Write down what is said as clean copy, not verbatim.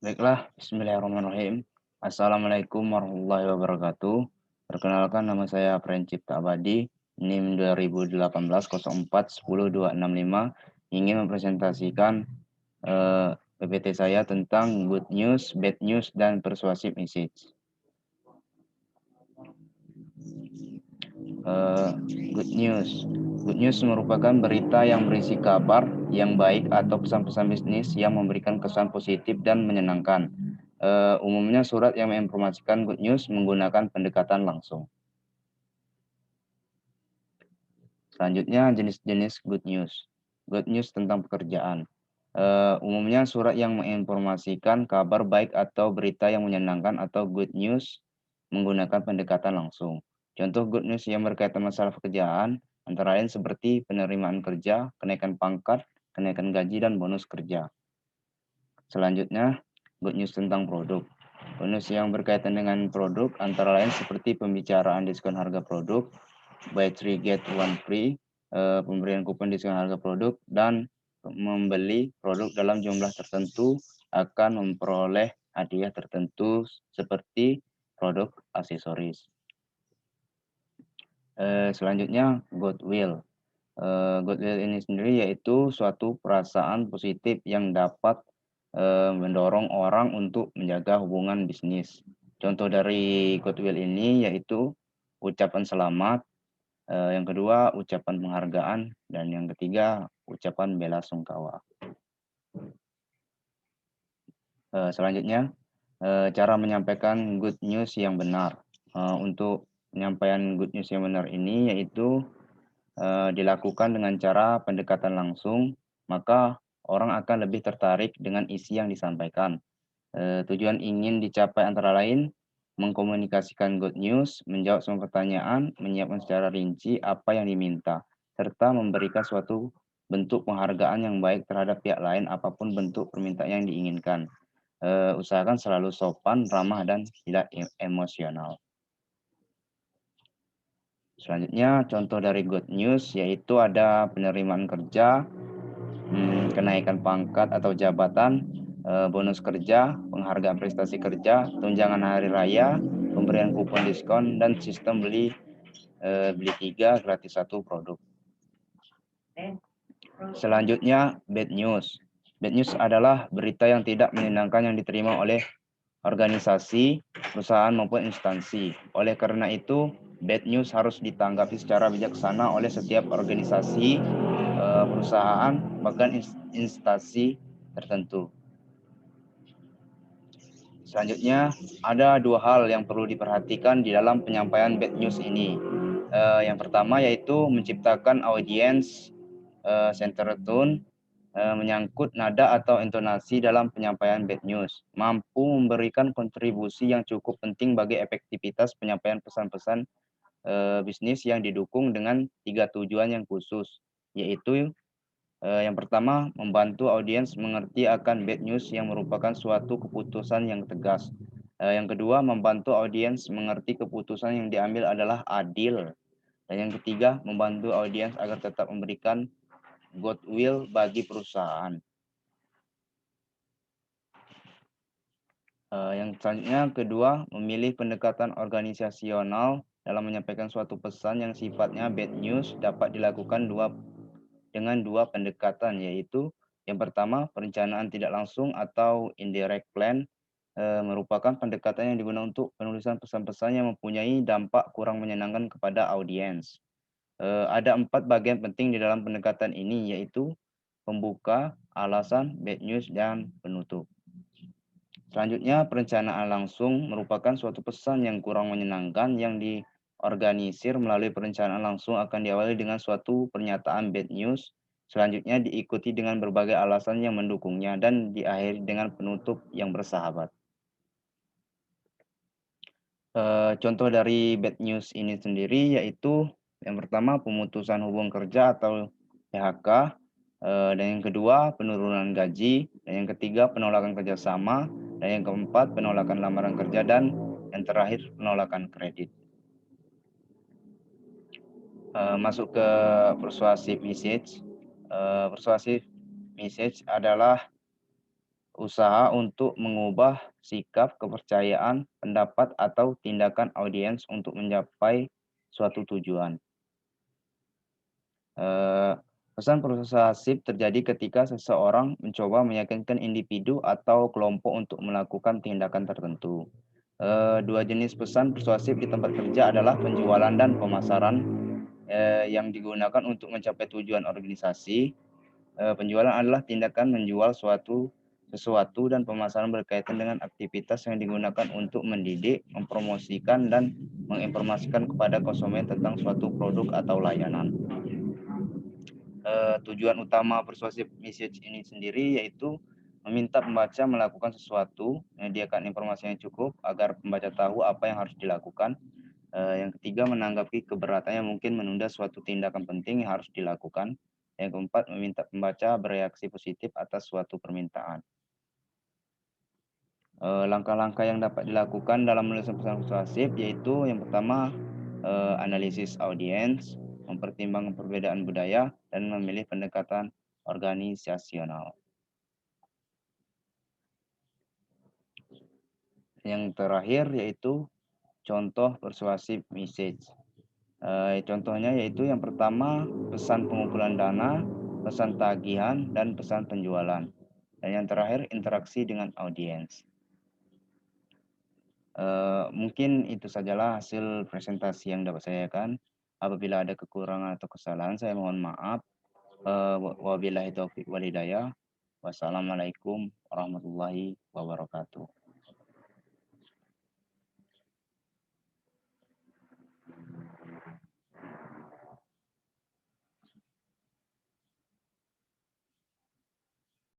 Baiklah, bismillahirrahmanirrahim. Assalamualaikum warahmatullahi wabarakatuh. Perkenalkan nama saya Cipta Abadi, NIM 2018 04 10 265, ingin mempresentasikan PPT saya tentang good news, bad news, dan persuasive message. Good news. Good news merupakan berita yang berisi kabar yang baik atau pesan-pesan bisnis yang memberikan kesan positif dan menyenangkan. Umumnya surat yang menginformasikan good news menggunakan pendekatan langsung. Selanjutnya jenis-jenis good news. Good news tentang pekerjaan. Umumnya surat yang menginformasikan kabar baik atau berita yang menyenangkan atau good news menggunakan pendekatan langsung. Contoh good news yang berkaitan masalah pekerjaan antara lain seperti penerimaan kerja, kenaikan pangkat, kenaikan gaji, dan bonus kerja. Selanjutnya, good news tentang produk. Good news yang berkaitan dengan produk antara lain seperti pembicaraan diskon harga produk, buy 3 get 1 free, pemberian kupon diskon harga produk, dan membeli produk dalam jumlah tertentu akan memperoleh hadiah tertentu seperti produk aksesoris. Selanjutnya, goodwill. Goodwill ini sendiri yaitu suatu perasaan positif yang dapat mendorong orang untuk menjaga hubungan bisnis. Contoh dari goodwill ini yaitu ucapan selamat, yang kedua ucapan penghargaan, dan yang ketiga ucapan bela sungkawa. Selanjutnya, cara menyampaikan good news yang benar. Untuk penyampaian good news yang benar ini yaitu dilakukan dengan cara pendekatan langsung, maka orang akan lebih tertarik dengan isi yang disampaikan. Tujuan ingin dicapai antara lain mengkomunikasikan good news, menjawab semua pertanyaan, menyiapkan secara rinci apa yang diminta, serta memberikan suatu bentuk penghargaan yang baik terhadap pihak lain apapun bentuk permintaan yang diinginkan. Usahakan selalu sopan, ramah, dan tidak emosional. Selanjutnya, contoh dari good news yaitu ada penerimaan kerja, kenaikan pangkat atau jabatan, bonus kerja, penghargaan prestasi kerja, tunjangan hari raya, pemberian kupon diskon, dan sistem beli 3 gratis 1 produk. Selanjutnya, bad news. Bad news adalah berita yang tidak menyenangkan yang diterima oleh organisasi, perusahaan maupun instansi. Oleh karena itu, bad news harus ditanggapi secara bijaksana oleh setiap organisasi, perusahaan, bahkan instansi tertentu. Selanjutnya, ada dua hal yang perlu diperhatikan di dalam penyampaian bad news ini. Yang pertama yaitu menciptakan audience centered tone, menyangkut nada atau intonasi dalam penyampaian bad news, mampu memberikan kontribusi yang cukup penting bagi efektivitas penyampaian pesan-pesan bisnis yang didukung dengan 3 tujuan yang khusus, yaitu yang pertama, membantu audiens mengerti akan bad news yang merupakan suatu keputusan yang tegas. Yang kedua, membantu audiens mengerti keputusan yang diambil adalah adil. Dan yang ketiga, membantu audiens agar tetap memberikan goodwill bagi perusahaan. Yang selanjutnya, kedua, memilih pendekatan organisasional dalam menyampaikan suatu pesan yang sifatnya bad news dapat dilakukan dengan dua pendekatan, yaitu yang pertama, perencanaan tidak langsung atau indirect plan, merupakan pendekatan yang digunakan untuk penulisan pesan-pesan yang mempunyai dampak kurang menyenangkan kepada audiens. Ada 4 bagian penting di dalam pendekatan ini, yaitu pembuka, alasan, bad news, dan penutup. Selanjutnya, perencanaan langsung merupakan suatu pesan yang kurang menyenangkan yang diorganisir melalui perencanaan langsung akan diawali dengan suatu pernyataan bad news, selanjutnya diikuti dengan berbagai alasan yang mendukungnya, dan diakhiri dengan penutup yang bersahabat. Contoh dari bad news ini sendiri yaitu yang pertama pemutusan hubungan kerja atau PHK, dan yang kedua penurunan gaji, dan yang ketiga penolakan kerjasama, dan yang keempat penolakan lamaran kerja, dan yang terakhir penolakan kredit. Masuk ke persuasive message. Persuasive message adalah usaha untuk mengubah sikap, kepercayaan, pendapat, atau tindakan audiens untuk mencapai suatu tujuan. Eh, Pesan persuasif terjadi ketika seseorang mencoba meyakinkan individu atau kelompok untuk melakukan tindakan tertentu. Dua jenis pesan persuasif di tempat kerja adalah penjualan dan pemasaran yang digunakan untuk mencapai tujuan organisasi. Penjualan adalah tindakan menjual sesuatu dan pemasaran berkaitan dengan aktivitas yang digunakan untuk mendidik, mempromosikan, dan menginformasikan kepada konsumen tentang suatu produk atau layanan. Tujuan utama persuasive message ini sendiri yaitu meminta pembaca melakukan sesuatu, menyediakan informasi yang cukup agar pembaca tahu apa yang harus dilakukan. Yang ketiga, menanggapi keberatannya mungkin menunda suatu tindakan penting yang harus dilakukan. Yang keempat, meminta pembaca bereaksi positif atas suatu permintaan. Langkah-langkah yang dapat dilakukan dalam menulis pesan persuasif yaitu yang pertama, analisis audiens, mempertimbangkan perbedaan budaya, dan memilih pendekatan organisasional. Yang terakhir yaitu contoh persuasif message. Contohnya yaitu yang pertama, pesan pengumpulan dana, pesan tagihan, dan pesan penjualan. Dan yang terakhir, interaksi dengan audiens. Mungkin itu sajalah hasil presentasi yang dapat saya kan. Apabila ada kekurangan atau kesalahan, saya mohon maaf. Wabillahi taufiq wal hidayah. Wassalamualaikum warahmatullahi wabarakatuh.